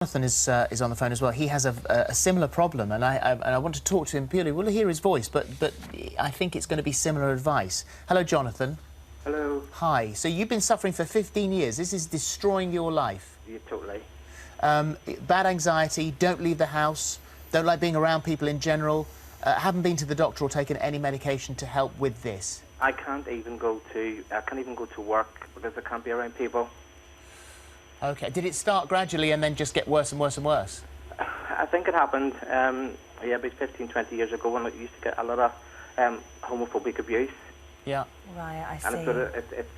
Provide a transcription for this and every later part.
Jonathan is on the phone as well. He has a similar problem, and I want to talk to him purely. We'll hear his voice, but I think it's going to be similar advice. Hello, Jonathan. Hello. Hi. So you've been suffering for 15 years. This is destroying your life. Yeah, totally. Bad anxiety, don't leave the house, don't like being around people in general, haven't been to the doctor or taken any medication to help with this. I can't even go to work because I can't be around people. OK. Did it start gradually and then just get worse and worse and worse? I think it happened, yeah, about 15, 20 years ago when I used to get a lot of homophobic abuse. Yeah. Right, I see. And it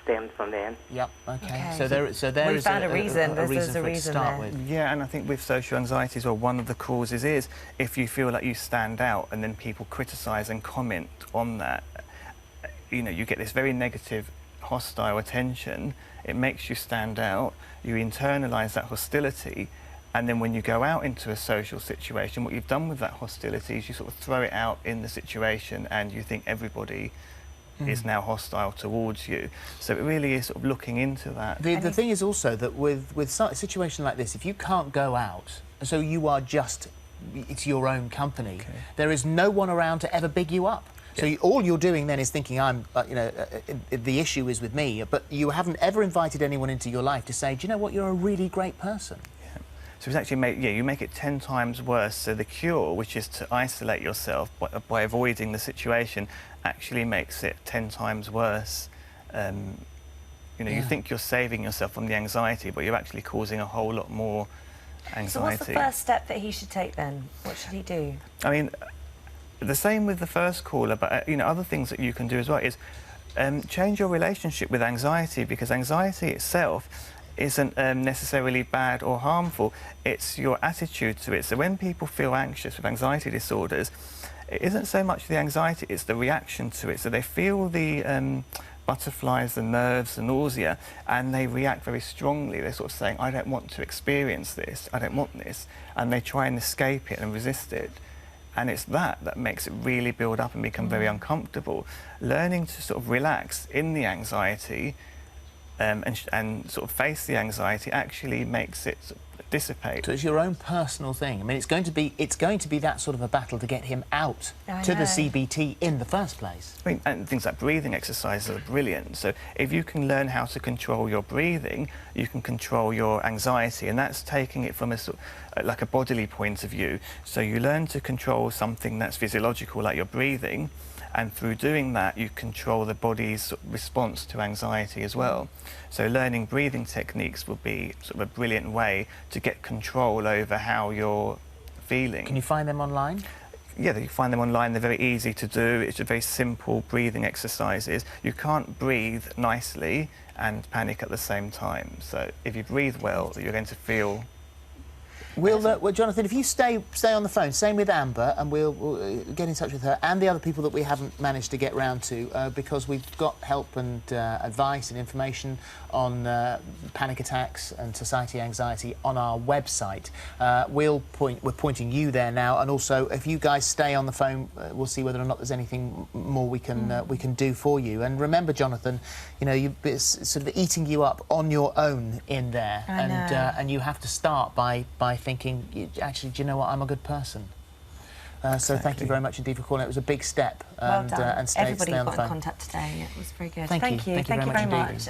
stemmed from then. Yep. Okay. Okay. So there is found a reason. a reason There's a for it to reason start there. with. Yeah, and I think with social anxiety as well, one of the causes is if you feel like you stand out and then people criticise and comment on that, you know, you get this very negative, hostile attention. It makes you stand out. You internalise that hostility, and then when you go out into a social situation, what you've done with that hostility is you sort of throw it out in the situation, and you think everybody is now hostile towards you. So it really is sort of looking into that. The thing is also that with a situation like this, if you can't go out, so you are just, it's your own company, Okay. there is no one around to ever big you up. So all you're doing then is thinking, the issue is with me, but you haven't ever invited anyone into your life to say, do you know what, you're a really great person. Yeah. So it's actually you make it 10 times worse. So the cure, which is to isolate yourself by avoiding the situation, actually makes it 10 times worse. You think you're saving yourself from the anxiety, but you're actually causing a whole lot more anxiety. So what's the first step that he should take then? What should he do? I mean, the same with the first caller, but other things that you can do as well is change your relationship with anxiety, because anxiety itself isn't necessarily bad or harmful. It's your attitude to it. So when people feel anxious with anxiety disorders, it isn't so much the anxiety, it's the reaction to it. So they feel the butterflies, the nerves, the nausea, and they react very strongly. They're sort of saying, I don't want to experience this, I don't want this, and they try and escape it and resist it. And it's that makes it really build up and become very uncomfortable. Learning to sort of relax in the anxiety and sort of face the anxiety actually makes it sort of dissipate. So it's your own personal thing. I mean, it's going to be that sort of a battle to get him out to the CBT in the first place. I mean, and things like breathing exercises are brilliant. So if you can learn how to control your breathing, you can control your anxiety, and that's taking it from a sort of, like a bodily point of view. So you learn to control something that's physiological, like your breathing, and through doing that, you control the body's sort of response to anxiety as well. So learning breathing techniques will be sort of a brilliant way to get control over how you're feeling. Can you find them online? Yeah, you find them online. They're very easy to do. It's a very simple breathing exercises. You can't breathe nicely and panic at the same time. So if you breathe well, you're going to feel... Well, Jonathan, if you stay on the phone, same with Amber, and we'll get in touch with her and the other people that we haven't managed to get round to, because we've got help and advice and information on panic attacks and society anxiety on our website. We're pointing you there now, and also if you guys stay on the phone, we'll see whether or not there's anything more we can do for you. And remember, Jonathan, it's sort of eating you up on your own in there, and you have to start by thinking, actually, do you know what, I'm a good person. So thank you very much indeed for calling. It was a big step. Well done. And stay Everybody on the got phone. in contact today. It was very good. Thank you. Thank you very much indeed.